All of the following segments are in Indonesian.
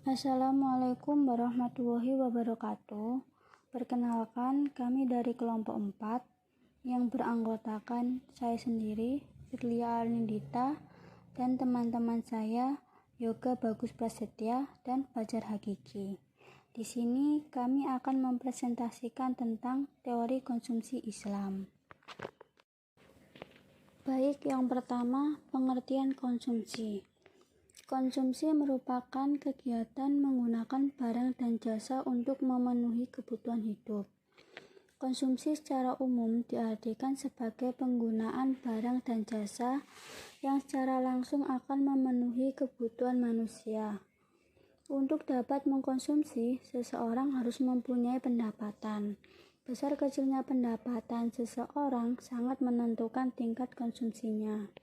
Assalamualaikum warahmatullahi wabarakatuh. Perkenalkan, kami dari kelompok 4 yang beranggotakan saya sendiri, Firlia Arnindita, dan teman-teman saya, Yoga Bagus Prasetya dan Fajar Hakiki. Di sini kami akan mempresentasikan tentang teori konsumsi Islam. Baik, yang pertama, pengertian konsumsi. Konsumsi merupakan kegiatan menggunakan barang dan jasa untuk memenuhi kebutuhan hidup. Konsumsi secara umum diartikan sebagai penggunaan barang dan jasa yang secara langsung akan memenuhi kebutuhan manusia. Untuk dapat mengkonsumsi, seseorang harus mempunyai pendapatan. Besar kecilnya pendapatan seseorang sangat menentukan tingkat konsumsinya.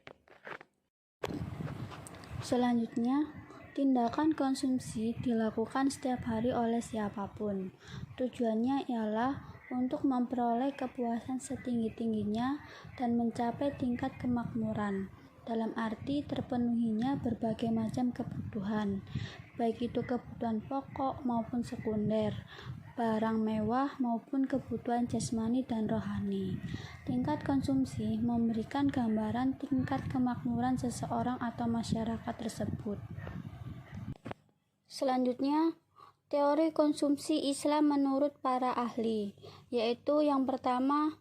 Selanjutnya, tindakan konsumsi dilakukan setiap hari oleh siapapun. Tujuannya ialah untuk memperoleh kepuasan setinggi-tingginya dan mencapai tingkat kemakmuran, dalam arti terpenuhinya berbagai macam kebutuhan, baik itu kebutuhan pokok maupun sekunder, barang mewah maupun kebutuhan jasmani dan rohani. Tingkat konsumsi memberikan gambaran tingkat kemakmuran seseorang atau masyarakat tersebut. Selanjutnya, teori konsumsi Islam menurut para ahli, yaitu yang pertama,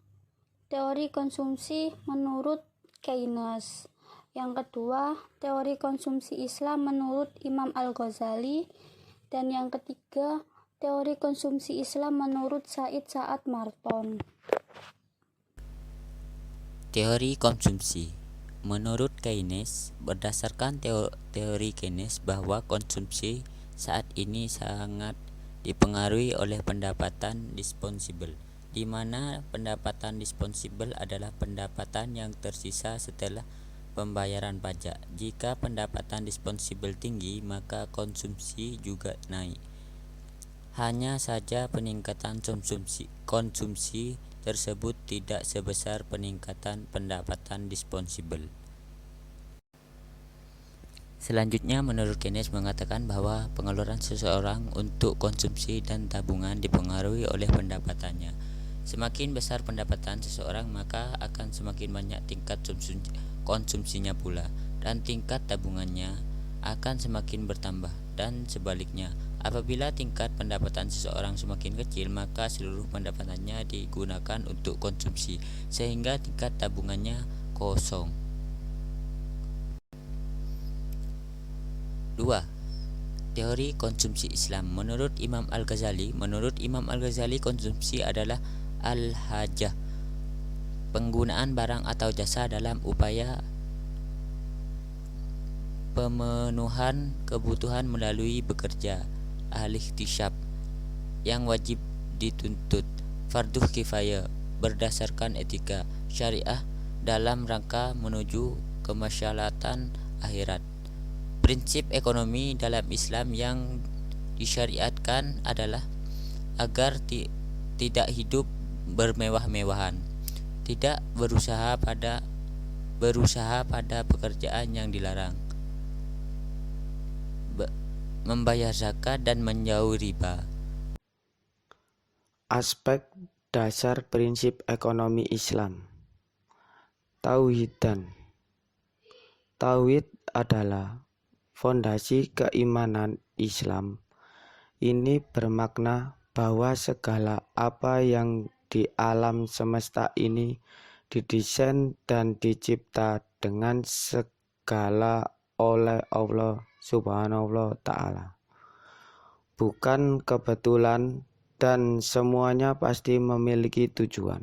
teori konsumsi menurut Keynes. Yang kedua, teori konsumsi Islam menurut Imam Al-Ghazali. Dan yang ketiga, teori konsumsi Islam menurut Said Sa'ad Marton. Teori konsumsi menurut Keynes. Berdasarkan teori Keynes bahwa konsumsi saat ini sangat dipengaruhi oleh pendapatan disposable, di mana pendapatan disposable adalah pendapatan yang tersisa setelah pembayaran pajak. Jika pendapatan disposable tinggi, maka konsumsi juga naik. Hanya saja peningkatan konsumsi tersebut tidak sebesar peningkatan pendapatan disposable. Selanjutnya, menurut Keynes mengatakan bahwa pengeluaran seseorang untuk konsumsi dan tabungan dipengaruhi oleh pendapatannya. Semakin besar pendapatan seseorang, maka akan semakin banyak tingkat konsumsinya pula, dan tingkat tabungannya akan semakin bertambah. Dan sebaliknya, apabila tingkat pendapatan seseorang semakin kecil, maka seluruh pendapatannya digunakan untuk konsumsi, sehingga tingkat tabungannya kosong. 2. Teori konsumsi Islam menurut Imam Al-Ghazali. Menurut Imam Al-Ghazali, konsumsi adalah al-hajah, penggunaan barang atau jasa dalam upaya pemenuhan kebutuhan melalui bekerja, al-ikhtisyab, yang wajib dituntut, fardu kifayah berdasarkan etika syariah dalam rangka menuju kemaslahatan akhirat. Prinsip ekonomi dalam Islam yang disyariatkan adalah agar tidak hidup bermewah-mewahan, tidak berusaha pada pekerjaan yang dilarang, membayar zakat dan menjauhi riba. Aspek dasar prinsip ekonomi Islam. Tauhidan. Tauhid adalah fondasi keimanan Islam. Ini bermakna bahwa segala apa yang di alam semesta ini didesain dan dicipta dengan segala oleh Allah Subhanahu wa Ta'ala. Bukan kebetulan dan semuanya pasti memiliki tujuan.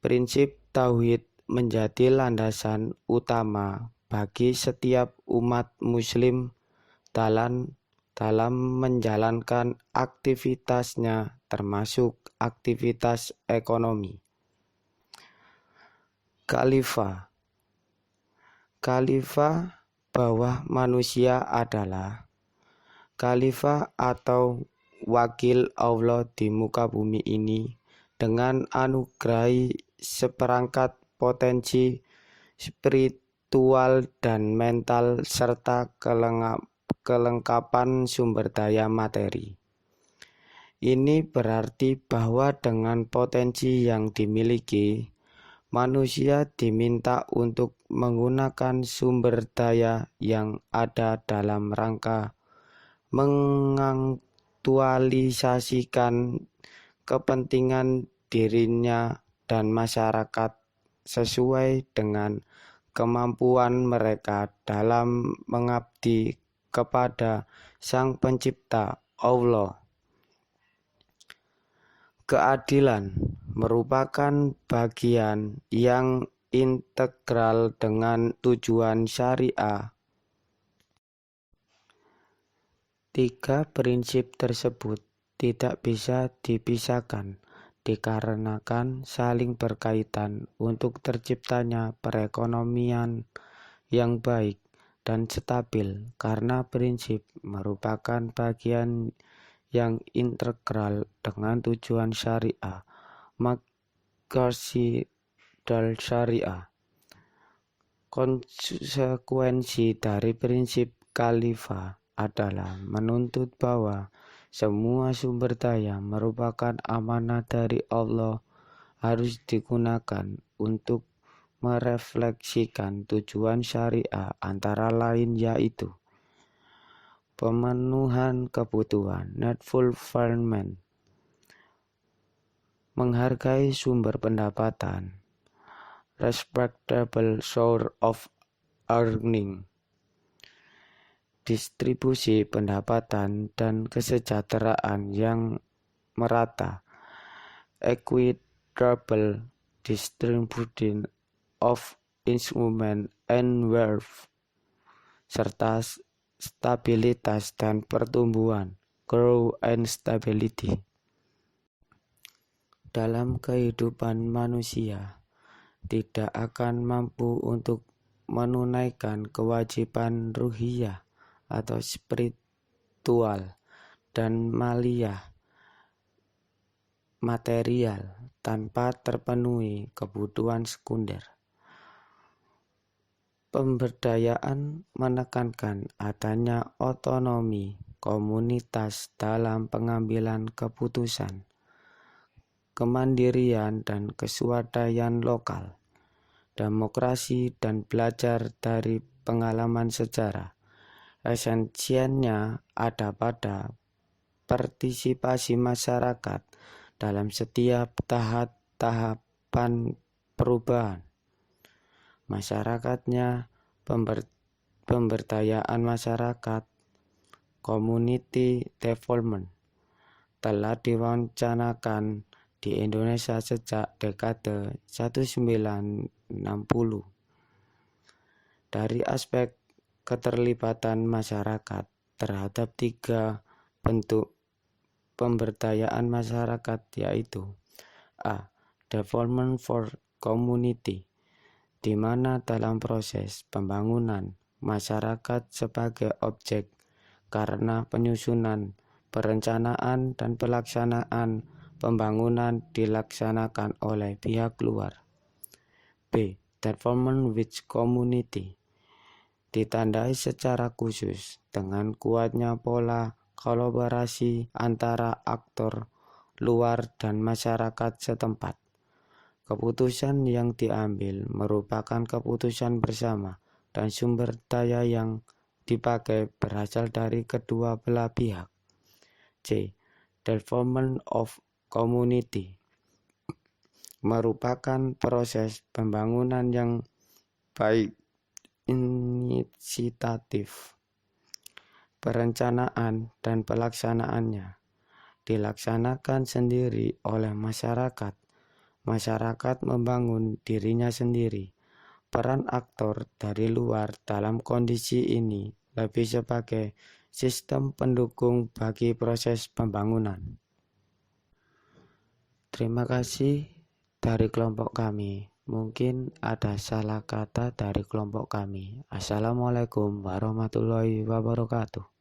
Prinsip tauhid menjadi landasan utama bagi setiap umat muslim dalam menjalankan aktivitasnya, termasuk aktivitas ekonomi. Khalifah bawah manusia adalah khalifah atau wakil Allah di muka bumi ini dengan anugerahi seperangkat potensi spiritual dan mental serta kelengkapan sumber daya materi. Ini berarti bahwa dengan potensi yang dimiliki, manusia diminta untuk menggunakan sumber daya yang ada dalam rangka mengaktualisasikan kepentingan dirinya dan masyarakat sesuai dengan kemampuan mereka dalam mengabdi kepada Sang Pencipta Allah. Keadilan merupakan bagian yang integral dengan tujuan syariah. Tiga prinsip tersebut tidak bisa dipisahkan dikarenakan saling berkaitan untuk terciptanya perekonomian yang baik dan stabil, karena prinsip merupakan bagian yang integral dengan tujuan syariah. Maqasid syariah. Konsekuensi dari prinsip khalifah adalah menuntut bahwa semua sumber daya merupakan amanah dari Allah, harus digunakan untuk merefleksikan tujuan syariah, antara lain yaitu pemenuhan kebutuhan, net fulfillment, menghargai sumber pendapatan, respectable source of earning, distribusi pendapatan dan kesejahteraan yang merata, equitable distribution of instrument and wealth, serta stabilitas dan pertumbuhan, growth and stability. Dalam kehidupan manusia, tidak akan mampu untuk menunaikan kewajiban ruhiyah atau spiritual dan maliyah material tanpa terpenuhi kebutuhan sekunder. Pemberdayaan menekankan adanya otonomi komunitas dalam pengambilan keputusan, kemandirian dan keswadayaan lokal, demokrasi dan belajar dari pengalaman sejarah. Esensinya ada pada partisipasi masyarakat dalam setiap tahapan perubahan masyarakatnya, pemberdayaan masyarakat, community development, telah diwacanakan di Indonesia sejak dekade 1960. Dari aspek keterlibatan masyarakat terhadap tiga bentuk pemberdayaan masyarakat, yaitu A. Development for community, di mana dalam proses pembangunan masyarakat sebagai objek karena penyusunan, perencanaan dan pelaksanaan pembangunan dilaksanakan oleh pihak luar. B. Development with community, ditandai secara khusus dengan kuatnya pola kolaborasi antara aktor luar dan masyarakat setempat. Keputusan yang diambil merupakan keputusan bersama dan sumber daya yang dipakai berasal dari kedua belah pihak. C. Development of community, merupakan proses pembangunan yang baik, inisiatif, perencanaan dan pelaksanaannya dilaksanakan sendiri oleh masyarakat. Masyarakat membangun dirinya sendiri. Peran aktor dari luar dalam kondisi ini lebih sebagai sistem pendukung bagi proses pembangunan. Terima kasih dari kelompok kami. Mungkin ada salah kata dari kelompok kami. Assalamualaikum warahmatullahi wabarakatuh.